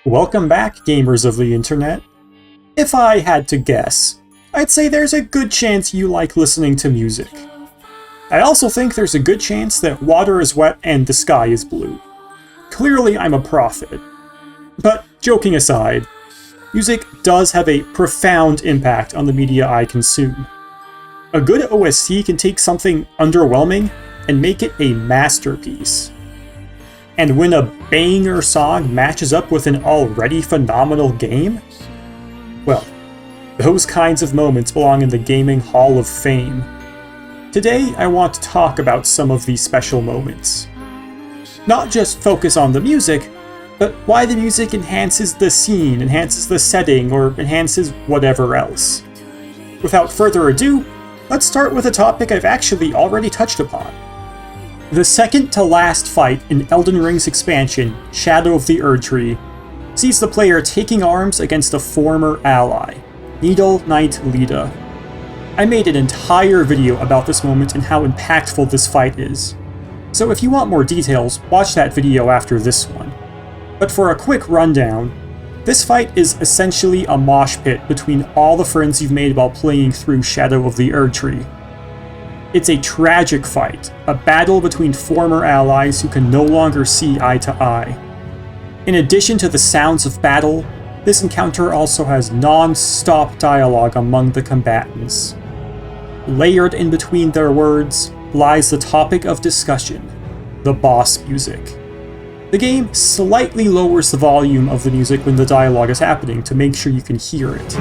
Welcome back, gamers of the internet. If I had to guess, I'd say there's a good chance you like listening to music. I also think there's a good chance that water is wet and the sky is blue. Clearly, I'm a prophet. But joking aside, music does have a profound impact on the media I consume. A good OST can take something underwhelming and make it a masterpiece. And when a banger song matches up with an already phenomenal game? Well, those kinds of moments belong in the Gaming Hall of Fame. Today, I want to talk about some of these special moments. Not just focus on the music, but why the music enhances the scene, enhances the setting, or enhances whatever else. Without further ado, let's start with a topic I've actually already touched upon. The second to last fight in Elden Ring's expansion, Shadow of the Erdtree, sees the player taking arms against a former ally, Needle Knight Lida. I made an entire video about this moment and how impactful this fight is. So if you want more details, watch that video after this one. But for a quick rundown, this fight is essentially a mosh pit between all the friends you've made while playing through Shadow of the Erdtree. It's a tragic fight, a battle between former allies who can no longer see eye to eye. In addition to the sounds of battle, this encounter also has non-stop dialogue among the combatants. Layered in between their words lies the topic of discussion, the boss music. The game slightly lowers the volume of the music when the dialogue is happening to make sure you can hear it.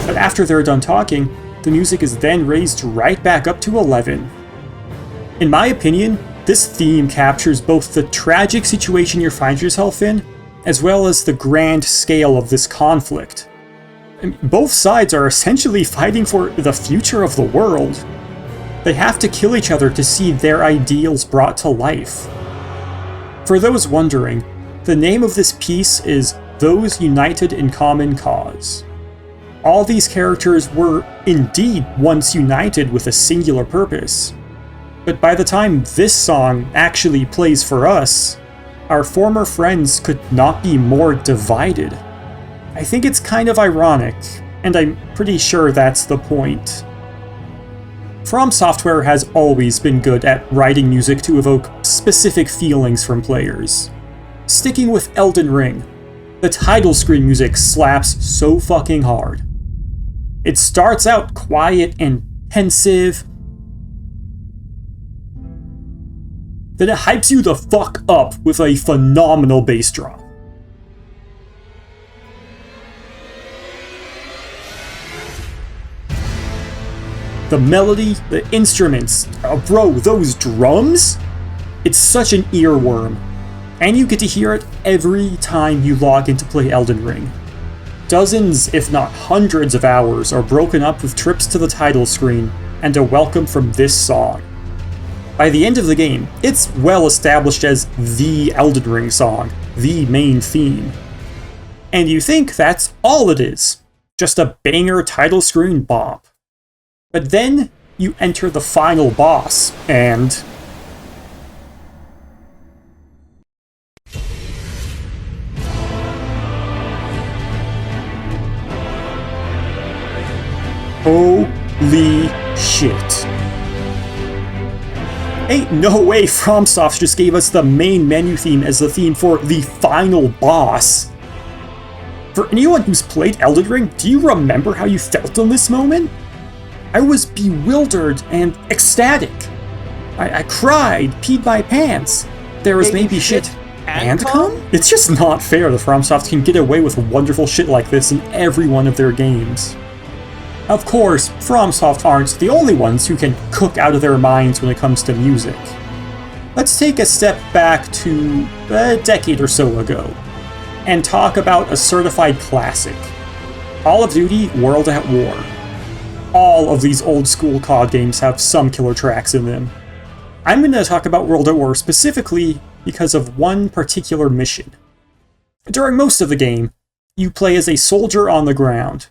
But after they're done talking, the music is then raised right back up to 11. In my opinion, this theme captures both the tragic situation you find yourself in, as well as the grand scale of this conflict. Both sides are essentially fighting for the future of the world. They have to kill each other to see their ideals brought to life. For those wondering, the name of this piece is Those United in Common Cause. All these characters were indeed once united with a singular purpose. But by the time this song actually plays for us, our former friends could not be more divided. I think it's kind of ironic, and I'm pretty sure that's the point. From Software has always been good at writing music to evoke specific feelings from players. Sticking with Elden Ring, the title screen music slaps so fucking hard. It starts out quiet and pensive, then it hypes you the fuck up with a phenomenal bass drum. The melody, the instruments, bro, those drums? It's such an earworm. And you get to hear it every time you log in to play Elden Ring. Dozens, if not hundreds of hours are broken up with trips to the title screen and a welcome from this song. By the end of the game, it's well established as the Elden Ring song, the main theme. And you think that's all it is, just a banger title screen bop. But then you enter the final boss, and holy shit. Ain't no way FromSoft just gave us the main menu theme as the theme for the final boss. For anyone who's played Elden Ring, do you remember how you felt in this moment? I was bewildered and ecstatic. I cried, peed my pants. There was maybe shit and cum? It's just not fair that FromSoft can get away with wonderful shit like this in every one of their games. Of course, FromSoft aren't the only ones who can cook out of their minds when it comes to music. Let's take a step back to a decade or so ago, and talk about a certified classic, Call of Duty World at War. All of these old school COD games have some killer tracks in them. I'm going to talk about World at War specifically because of one particular mission. During most of the game, you play as a soldier on the ground.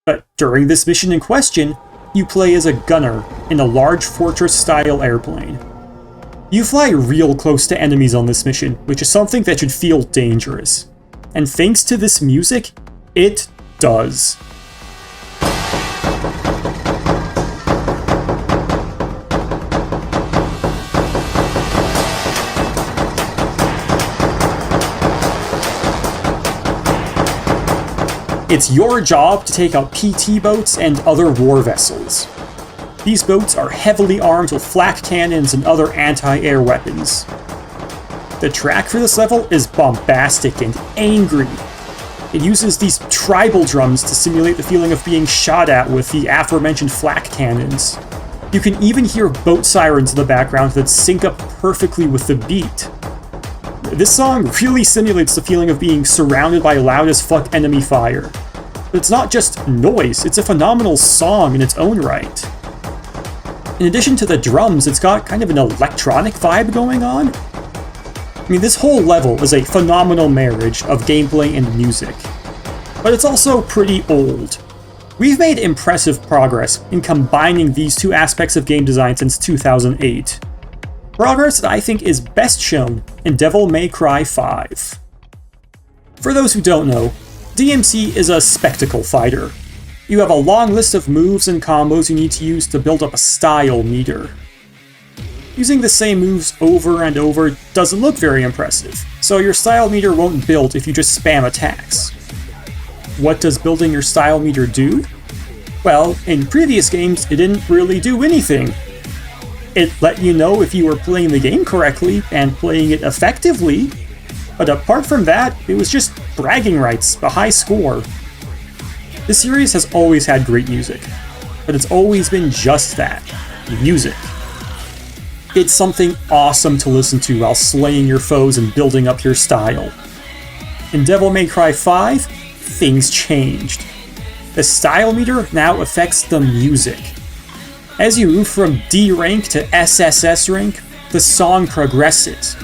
But during this mission in question, you play as a gunner in a large fortress-style airplane. You fly real close to enemies on this mission, which is something that should feel dangerous. And thanks to this music, it does. It's your job to take out PT boats and other war vessels. These boats are heavily armed with flak cannons and other anti-air weapons. The track for this level is bombastic and angry. It uses these tribal drums to simulate the feeling of being shot at with the aforementioned flak cannons. You can even hear boat sirens in the background that sync up perfectly with the beat. This song really simulates the feeling of being surrounded by loud as fuck enemy fire. But it's not just noise, it's a phenomenal song in its own right. In addition to the drums, it's got kind of an electronic vibe going on. I mean, this whole level is a phenomenal marriage of gameplay and music. But it's also pretty old. We've made impressive progress in combining these two aspects of game design since 2008. Progress that I think is best shown in Devil May Cry 5. For those who don't know, DMC is a spectacle fighter. You have a long list of moves and combos you need to use to build up a style meter. Using the same moves over and over doesn't look very impressive, so your style meter won't build if you just spam attacks. What does building your style meter do? Well, in previous games it didn't really do anything. It let you know if you were playing the game correctly and playing it effectively, but apart from that, it was just bragging rights, a high score. The series has always had great music, but it's always been just that, music. It's something awesome to listen to while slaying your foes and building up your style. In Devil May Cry 5, things changed. The style meter now affects the music. As you move from D rank to SSS rank, the song progresses.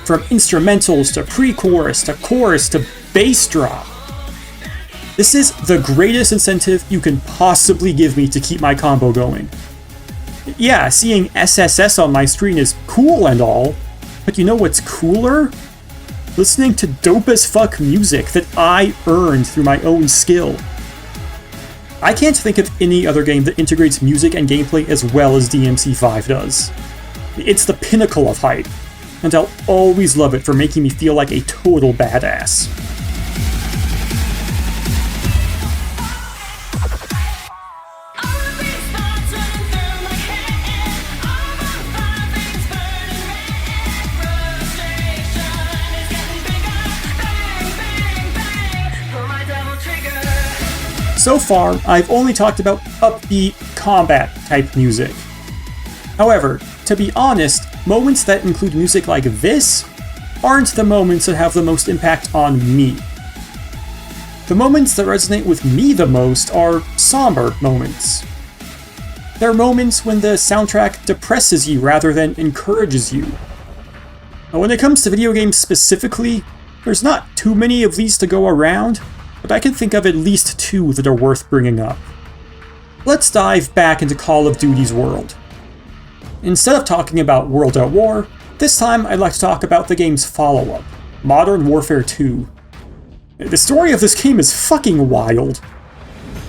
From instrumentals to pre-chorus to chorus to bass drop. This is the greatest incentive you can possibly give me to keep my combo going. Yeah, seeing SSS on my screen is cool and all, but you know what's cooler? Listening to dope as fuck music that I earned through my own skill. I can't think of any other game that integrates music and gameplay as well as DMC5 does. It's the pinnacle of hype, and I'll always love it for making me feel like a total badass. So far, I've only talked about upbeat, combat-type music. However, to be honest, moments that include music like this aren't the moments that have the most impact on me. The moments that resonate with me the most are somber moments. They're moments when the soundtrack depresses you rather than encourages you. Now, when it comes to video games specifically, there's not too many of these to go around, but I can think of at least two that are worth bringing up. Let's dive back into Call of Duty's world. Instead of talking about World at War, this time I'd like to talk about the game's follow-up, Modern Warfare 2. The story of this game is fucking wild.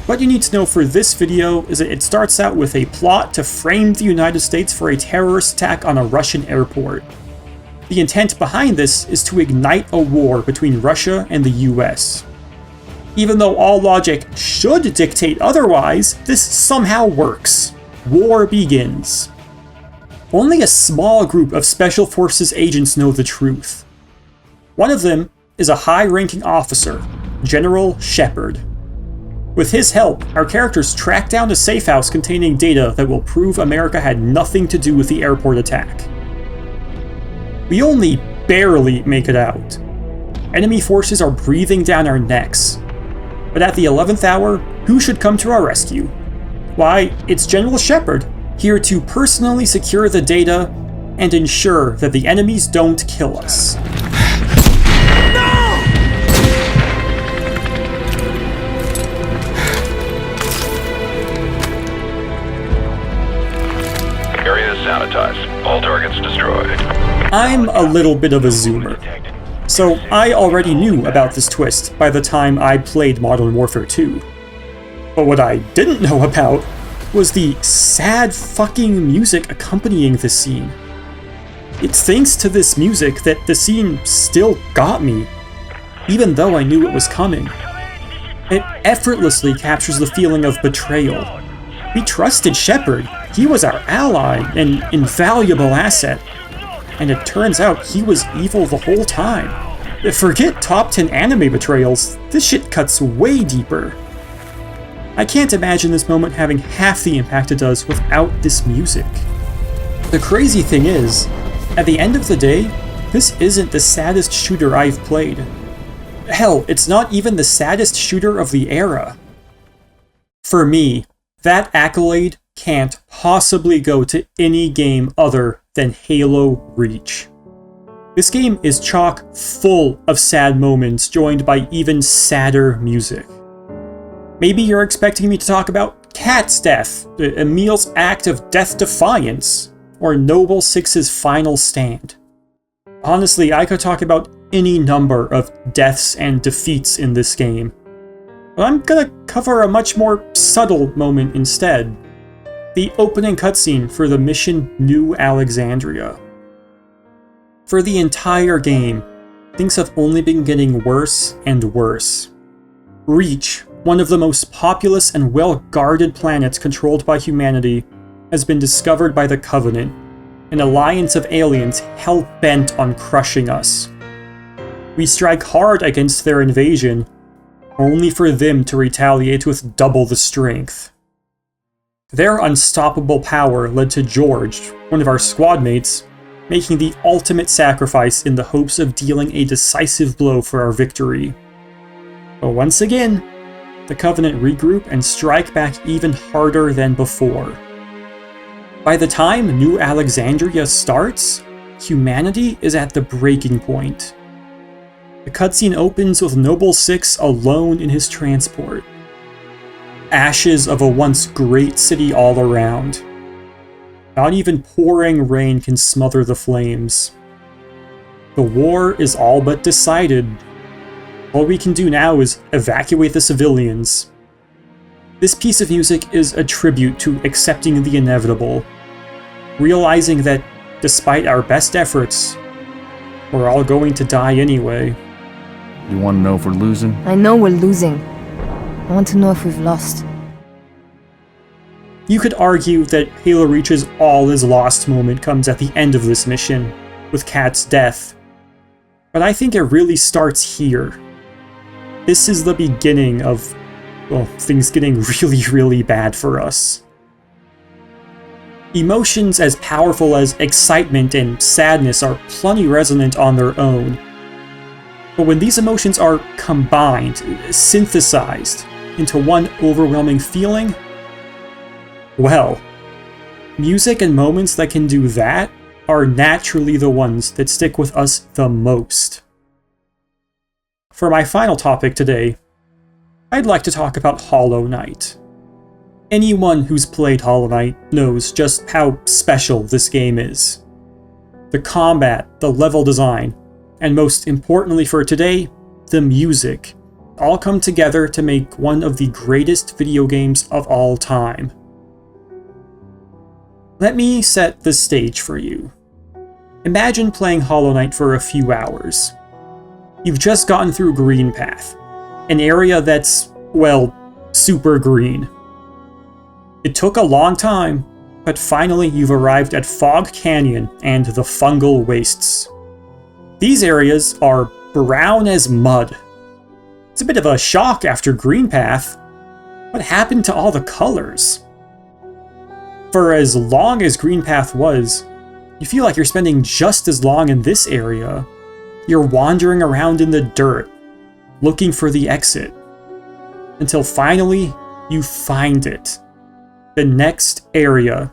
What you need to know for this video is that it starts out with a plot to frame the United States for a terrorist attack on a Russian airport. The intent behind this is to ignite a war between Russia and the US. Even though all logic should dictate otherwise, this somehow works. War begins. Only a small group of Special Forces agents know the truth. One of them is a high-ranking officer, General Shepard. With his help, our characters track down a safe house containing data that will prove America had nothing to do with the airport attack. We only barely make it out. Enemy forces are breathing down our necks. But at the 11th hour, who should come to our rescue? Why, it's General Shepard, here to personally secure the data and ensure that the enemies don't kill us. No! Area is sanitized. All targets destroyed. I'm a little bit of a zoomer, so I already knew about this twist by the time I played Modern Warfare 2. But what I didn't know about was the sad fucking music accompanying this scene. It's thanks to this music that the scene still got me, even though I knew it was coming. It effortlessly captures the feeling of betrayal. We trusted Shepard, he was our ally, an invaluable asset. And it turns out he was evil the whole time. Forget top 10 anime betrayals, this shit cuts way deeper. I can't imagine this moment having half the impact it does without this music. The crazy thing is, at the end of the day, this isn't the saddest shooter I've played. Hell, it's not even the saddest shooter of the era. For me, that accolade can't possibly go to any game other than Halo Reach. This game is chock full of sad moments joined by even sadder music. Maybe you're expecting me to talk about Cat's death, Emil's act of death defiance, or Noble Six's final stand. Honestly, I could talk about any number of deaths and defeats in this game. But I'm gonna cover a much more subtle moment instead. The opening cutscene for the mission New Alexandria. For the entire game, things have only been getting worse and worse. Reach, one of the most populous and well-guarded planets controlled by humanity, has been discovered by the Covenant, an alliance of aliens hell-bent on crushing us. We strike hard against their invasion, only for them to retaliate with double the strength. Their unstoppable power led to George, one of our squad mates, making the ultimate sacrifice in the hopes of dealing a decisive blow for our victory. But once again, the Covenant regroup and strike back even harder than before. By the time New Alexandria starts, humanity is at the breaking point. The cutscene opens with Noble Six alone in his transport. Ashes of a once great city all around. Not even pouring rain can smother the flames. The war is all but decided. All we can do now is evacuate the civilians. This piece of music is a tribute to accepting the inevitable, realizing that despite our best efforts, we're all going to die anyway. You want to know if we're losing? I know we're losing. I want to know if we've lost. You could argue that Halo Reach's all is lost moment comes at the end of this mission, with Cat's death. But I think it really starts here. This is the beginning of, well, things getting really bad for us. Emotions as powerful as excitement and sadness are plenty resonant on their own. But when these emotions are combined, synthesized, into one overwhelming feeling, well, music and moments that can do that are naturally the ones that stick with us the most. For my final topic today, I'd like to talk about Hollow Knight. Anyone who's played Hollow Knight knows just how special this game is. The combat, the level design, and most importantly for today, the music, all come together to make one of the greatest video games of all time. Let me set the stage for you. Imagine playing Hollow Knight for a few hours. You've just gotten through Green Path, an area that's, well, super green. It took a long time, but finally you've arrived at Fog Canyon and the Fungal Wastes. These areas are brown as mud. It's a bit of a shock after Green Path. What happened to all the colors? For as long as Green Path was, you feel like you're spending just as long in this area. You're wandering around in the dirt, looking for the exit, until finally you find it. The next area.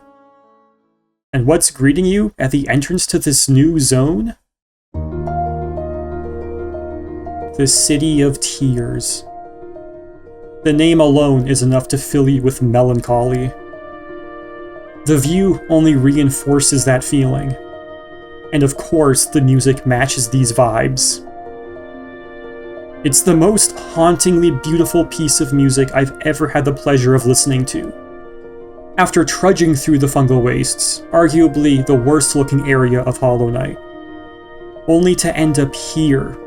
And what's greeting you at the entrance to this new zone? The City of Tears. The name alone is enough to fill you with melancholy. The view only reinforces that feeling. And of course, the music matches these vibes. It's the most hauntingly beautiful piece of music I've ever had the pleasure of listening to. After trudging through the fungal wastes, arguably the worst looking area of Hollow Knight, only to end up here.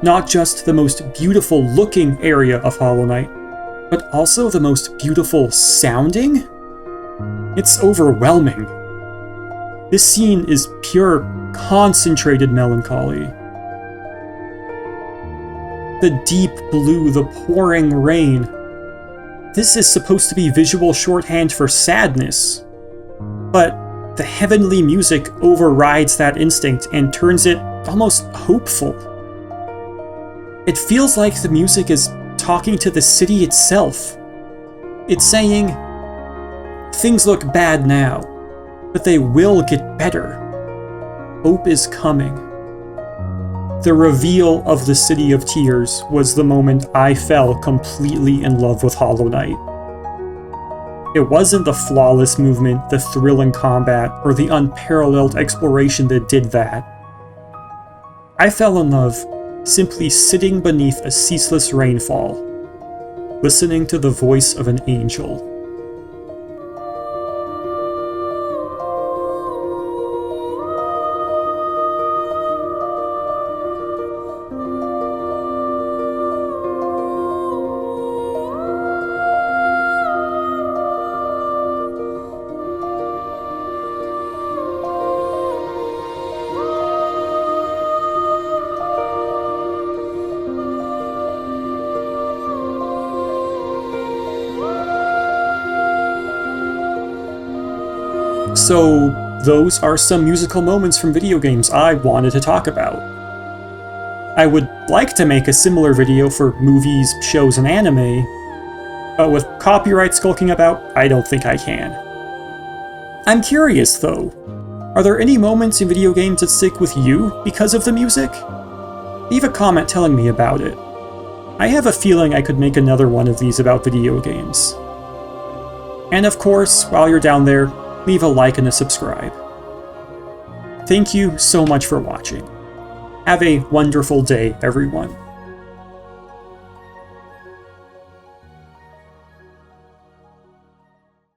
Not just the most beautiful looking area of Hollow Knight, but also the most beautiful sounding? It's overwhelming. This scene is pure, concentrated melancholy. The deep blue, the pouring rain. This is supposed to be visual shorthand for sadness. But the heavenly music overrides that instinct and turns it almost hopeful. It feels like the music is talking to the city itself. It's saying, things look bad now, but they will get better. Hope is coming. The reveal of the City of Tears was the moment I fell completely in love with Hollow Knight. It wasn't the flawless movement, the thrilling combat, or the unparalleled exploration that did that. I fell in love simply sitting beneath a ceaseless rainfall, listening to the voice of an angel. So, those are some musical moments from video games I wanted to talk about. I would like to make a similar video for movies, shows, and anime, but with copyright skulking about, I don't think I can. I'm curious though, are there any moments in video games that stick with you because of the music? Leave a comment telling me about it. I have a feeling I could make another one of these about video games. And of course, while you're down there, leave a like and a subscribe. Thank you so much for watching. Have a wonderful day, everyone.